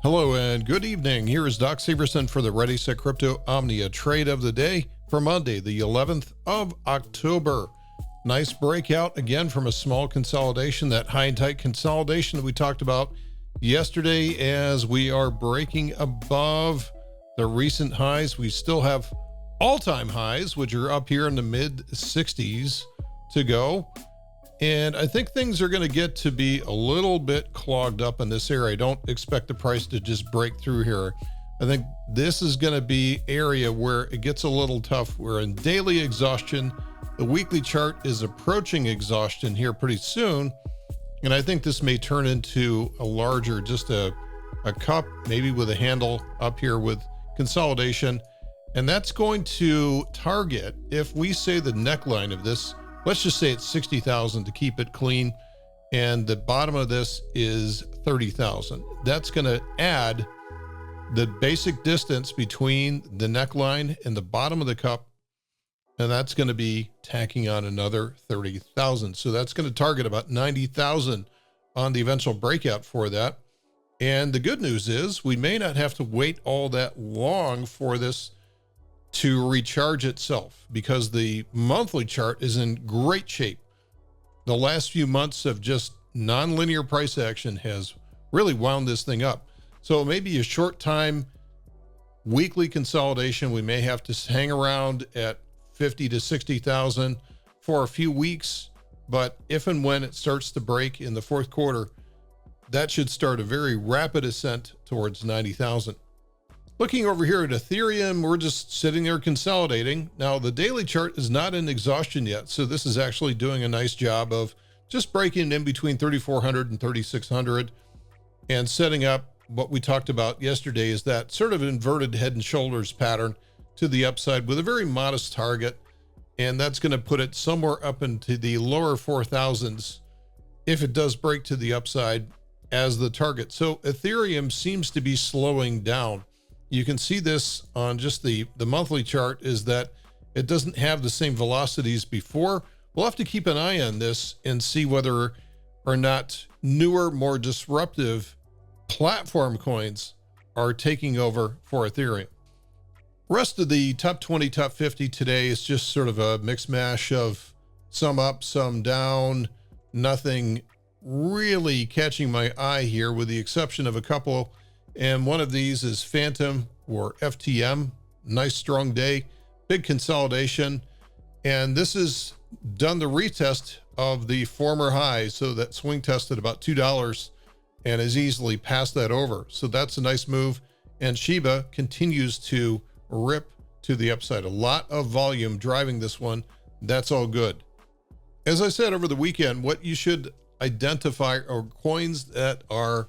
Hello and good evening. Here is Doc Severson for the ReadySetCrypto OMNIA trade of the day for Monday, the 11th of October. Nice breakout again from a small consolidation, that high and tight consolidation that we talked about yesterday. As we are breaking above the recent highs, we still have all-time highs, which are up here in the mid 60s to go. And I think things are going to get to be a little bit clogged up in this area. I don't expect the price to just break through here. I think this is going to be area where it gets a little tough. We're in daily exhaustion. The weekly chart is approaching exhaustion here pretty soon. And I think this may turn into a larger, just a cup, maybe with a handle up here with consolidation. And that's going to target, if we say the neckline of this, let's just say it's 60,000 to keep it clean, and the bottom of this is 30,000. That's going to add the basic distance between the neckline and the bottom of the cup, and that's going to be tacking on another 30,000. So that's going to target about 90,000 on the eventual breakout for that. And the good news is we may not have to wait all that long for this to recharge itself, because the monthly chart is in great shape. The last few months of just nonlinear price action has really wound this thing up. So maybe a short time weekly consolidation. We may have to hang around at 50 to 60,000 for a few weeks, but if and when it starts to break in the fourth quarter, that should start a very rapid ascent towards 90,000. Looking over here at Ethereum, we're just sitting there consolidating. Now, the daily chart is not in exhaustion yet, so this is actually doing a nice job of just breaking in between 3,400 and 3,600 and setting up what we talked about yesterday, is that sort of inverted head and shoulders pattern to the upside with a very modest target. And that's going to put it somewhere up into the lower 4,000s if it does break to the upside as the target. So Ethereum seems to be slowing down. You can see this on just the monthly chart, is that it doesn't have the same velocities before. We'll have to keep an eye on this and see whether or not newer, more disruptive platform coins are taking over for Ethereum. Rest of the top 20, top 50 today is just sort of a mixed mash of some up, some down, nothing really catching my eye here with the exception of a couple. And one of these is Phantom, or FTM. Nice strong day, big consolidation. And this has done the retest of the former high. So that swing tested about $2 and has easily passed that over. So that's a nice move. And Shiba continues to rip to the upside. A lot of volume driving this one. That's all good. As I said over the weekend, what you should identify are coins that are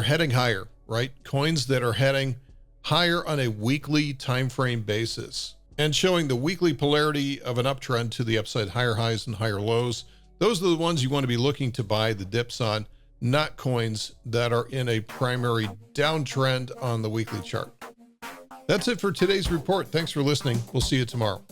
heading higher, right? Coins that are heading higher on a weekly time frame basis and showing the weekly polarity of an uptrend to the upside, higher highs and higher lows. Those are the ones you want to be looking to buy the dips on, not coins that are in a primary downtrend on the weekly chart. That's it for today's report. Thanks for listening. We'll see you tomorrow.